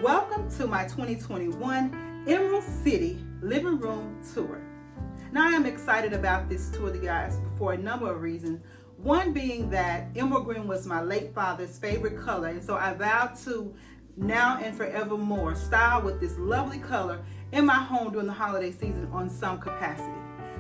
Welcome to my 2021 Emerald City Living Room Tour. Now I am excited about this tour, guys, for a number of reasons. One being that emerald green was my late father's favorite color, and so I vowed to now and forevermore style with this lovely color in my home during the holiday season on some capacity.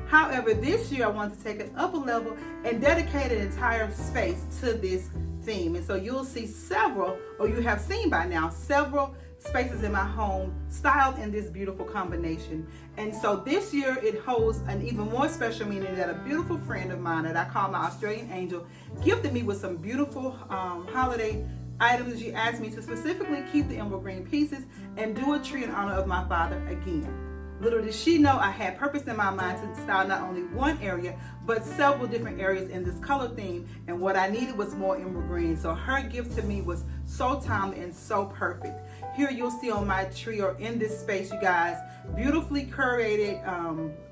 However, this year I wanted to take it up a level and dedicate an entire space to this theme. And so you'll see several, or you have seen by now, several spaces in my home styled in this beautiful combination. And so this year it holds an even more special meaning that a beautiful friend of mine that I call my Australian angel gifted me with some beautiful holiday items. She asked me to specifically keep the emerald green pieces and do a tree in honor of my father again. Little did she know I had purpose in my mind to style not only one area, but several different areas in this color theme, and what I needed was more emerald green. So her gift to me was so timely and so perfect. Here you'll see on my tree, or in this space, you guys, beautifully curated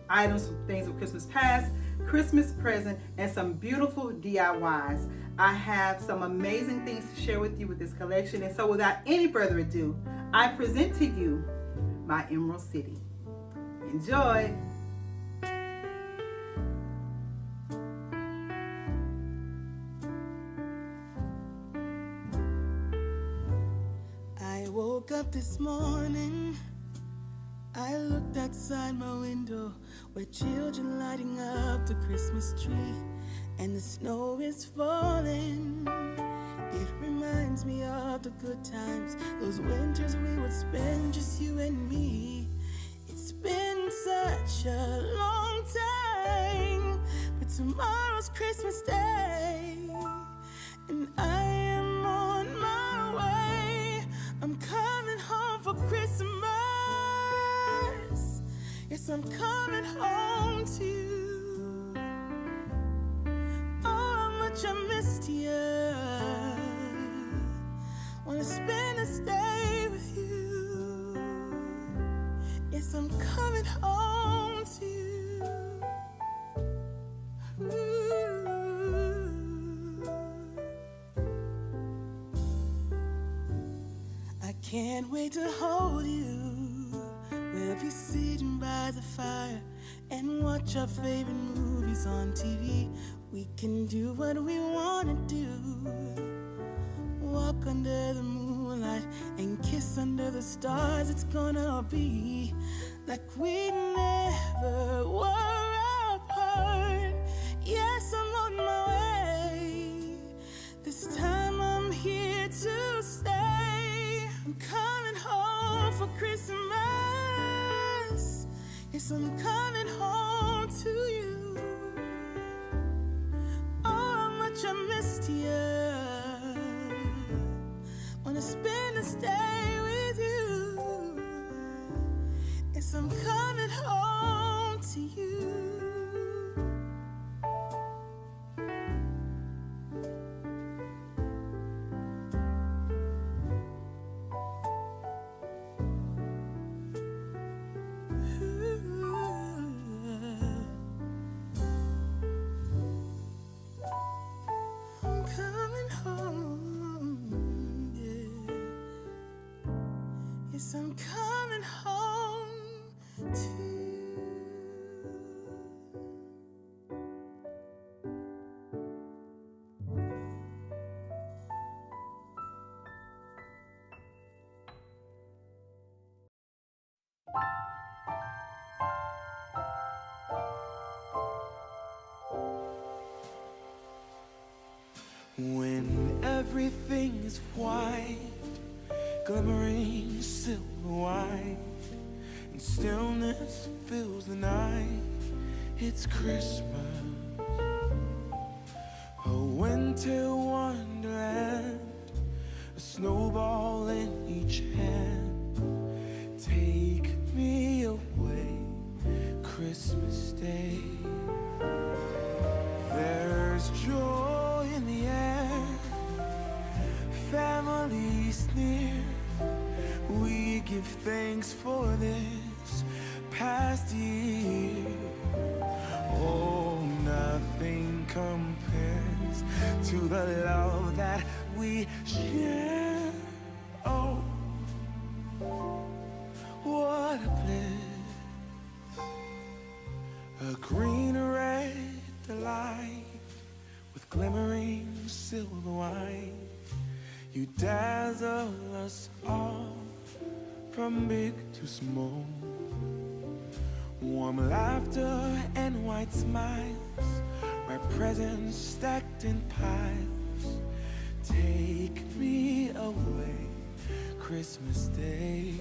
items from things of Christmas past, Christmas present, and some beautiful DIYs. I have some amazing things to share with you with this collection, and so without any further ado, I present to you my Emerald City. Enjoy! I woke up this morning, I looked outside my window where children lighting up the Christmas tree, and the snow is falling. It reminds me of the good times, those winters we would spend just you and me. It's been such a long time, but tomorrow's Christmas Day, and I am on my way. I'm coming home for Christmas. Yes, I'm coming home to you. Oh, how much I missed you. Wanna spend this day with you. Yes, I'm coming home to you. Ooh. I can't wait to hold you. We'll be sitting by the fire and watch our favorite movies on TV. We can do what we want to do. Walk under the moonlight and kiss under the stars. It's gonna be like we never were apart. Yes, I'm on my way. This time I'm here to stay. I'm coming home for Christmas. Yes, I'm coming home to you. Oh, how much I missed you. Wanna spend this day with you. Yes, I'm coming home to you. I'm coming home, yeah. Yes, I'm coming home to you. When everything is white, glimmering silver white, and stillness fills the night, it's Christmas, a winter wonderland, a snowball in each hand. Take me away, Christmas Day. There's joy in the air, families near. We give thanks for this past year. Oh, nothing compares to the love that we share. Oh, What a bliss, a green red delight with glimmering silver wine. You dazzle us all from big to small. Warm laughter and white smiles, my presents stacked in piles. Take me away, Christmas Day.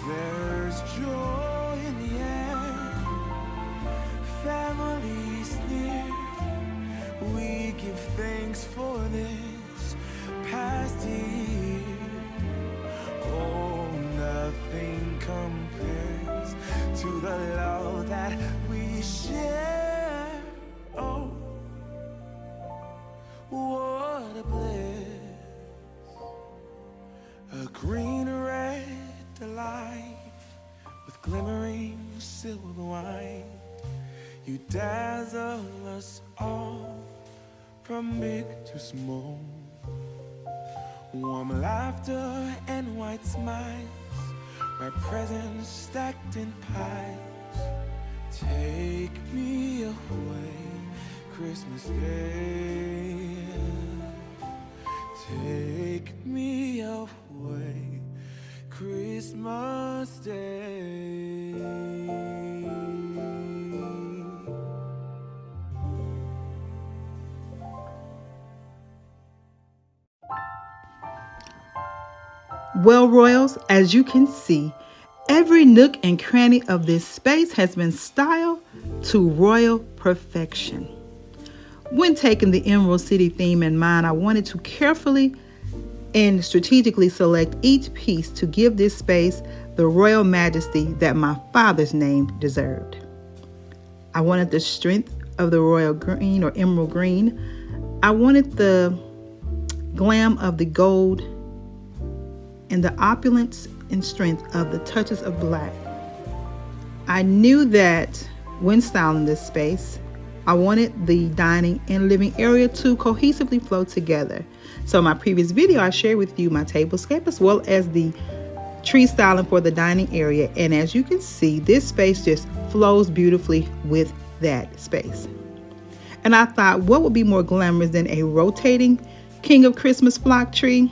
There's joy in the air, families near. We give thanks for this past year. Oh, nothing compares to the love that we share. Oh, what a bliss, a green red delight with glimmering silver wine. You dazzle us all from big to small. Warm laughter and white smiles, my presents stacked in piles. Take me away, Christmas Day. Take me away, Christmas Day. Well, Royals, as you can see, every nook and cranny of this space has been styled to royal perfection. When taking the Emerald City theme in mind, I wanted to carefully and strategically select each piece to give this space the royal majesty that my father's name deserved. I wanted the strength of the royal green or emerald green. I wanted the glam of the gold and the opulence and strength of the touches of black. I knew that when styling this space, I wanted the dining and living area to cohesively flow together. So in my previous video, I shared with you my tablescape as well as the tree styling for the dining area. And as you can see, this space just flows beautifully with that space. And I thought, what would be more glamorous than a rotating King of Christmas flock tree?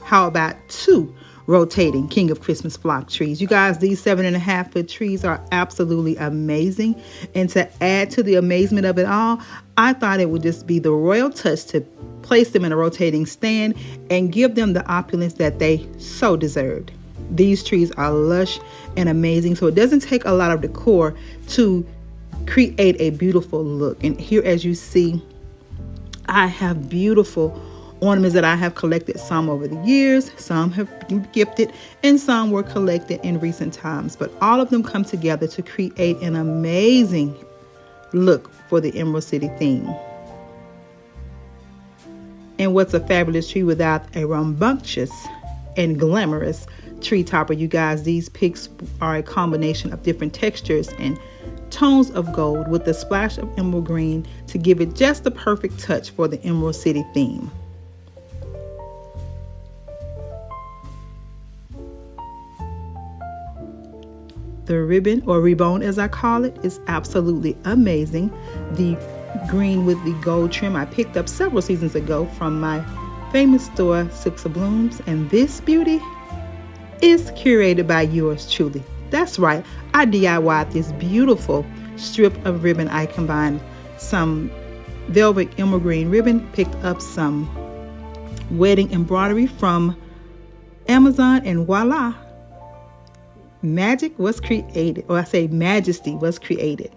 How about two rotating King of Christmas flock trees? You guys, these 7.5-foot trees are absolutely amazing. And to add to the amazement of it all, I thought it would just be the royal touch to place them in a rotating stand and give them the opulence that they so deserved. These trees are lush and amazing, so it doesn't take a lot of decor to create a beautiful look. And here, as you see, I have beautiful ornaments that I have collected, some over the years, some have been gifted, and some were collected in recent times. But all of them come together to create an amazing look for the Emerald City theme. And what's a fabulous tree without a rambunctious and glamorous tree topper? You guys, these picks are a combination of different textures and tones of gold with a splash of emerald green to give it just the perfect touch for the Emerald City theme. The ribbon, or rebone as I call it, is absolutely amazing. The green with the gold trim I picked up several seasons ago from my famous store, Silks of Blooms, and this beauty is curated by yours truly. That's right, I DIY'd this beautiful strip of ribbon. I combined some velvet emerald green ribbon, picked up some wedding embroidery from Amazon, and voila! magic was created, or I say majesty was created.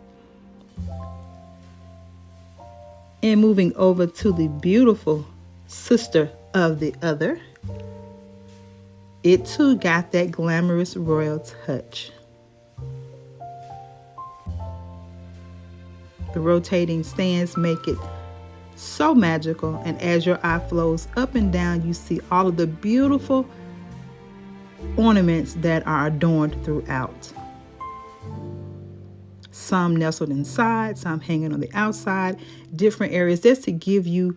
And moving over to the beautiful sister of the other, it too got that glamorous royal touch. The rotating stands make it so magical, and as your eye flows up and down, you see all of the beautiful ornaments that are adorned throughout. Some nestled inside, some hanging on the outside, different areas, just to give you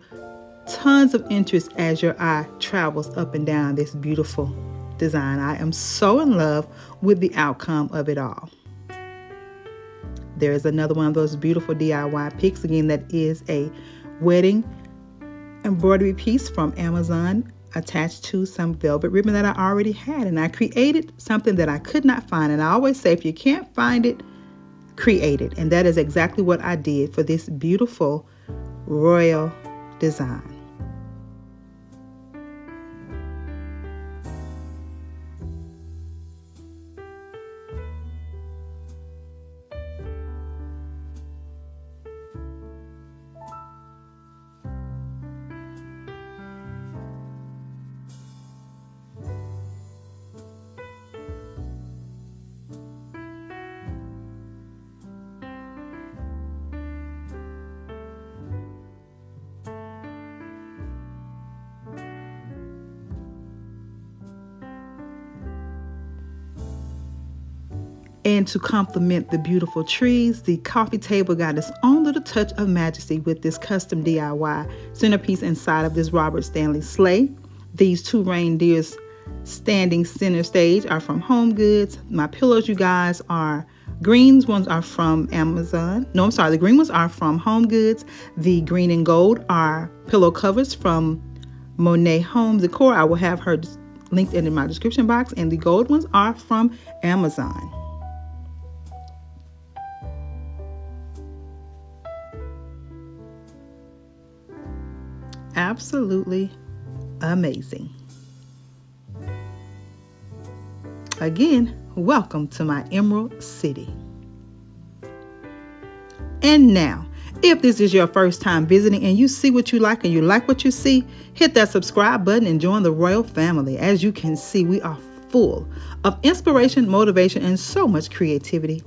tons of interest as your eye travels up and down this beautiful design. I am so in love with the outcome of it all. There is another one of those beautiful DIY picks. Again, that is a wedding embroidery piece from Amazon attached to some velvet ribbon that I already had. And I created something that I could not find. And I always say, if you can't find it, create it. And that is exactly what I did for this beautiful royal design. And to complement the beautiful trees, the coffee table got its own little touch of majesty with this custom DIY centerpiece inside of this Robert Stanley sleigh. These two reindeers standing center stage are from Home Goods. My pillows, you guys, are greens ones are from Amazon. No, I'm sorry, the green ones are from Home Goods. The green and gold are pillow covers from Monet Home Decor. I will have her linked in my description box. And the gold ones are from Amazon. Absolutely amazing. Again, welcome to my Emerald City. And now, if this is your first time visiting and you see what you like and you like what you see, hit that subscribe button and join the royal family. As you can see, we are full of inspiration, motivation, and so much creativity.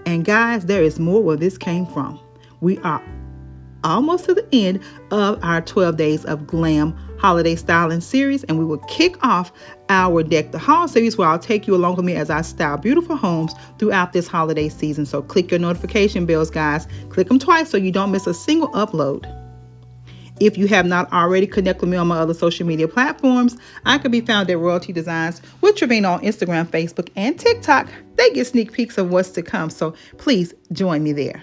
And guys, there is more where this came from. We are almost to the end of our 12 days of glam holiday styling series, and we will kick off our Deck the Hall series, where I'll take you along with me as I style beautiful homes throughout this holiday season. So click your notification bells, guys. Click them twice so you don't miss a single upload. If you have not already, connect with me on my other social media platforms. I can be found at Royalty Designs with Travina on Instagram, Facebook, and TikTok. They get sneak peeks of what's to come, so please join me there.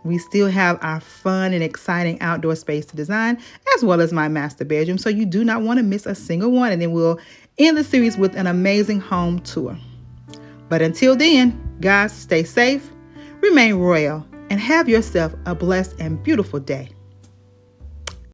We still have our fun and exciting outdoor space to design, as well as my master bedroom, so you do not want to miss a single one. And then we'll end the series with an amazing home tour. But until then, guys, stay safe, remain royal, and have yourself a blessed and beautiful day.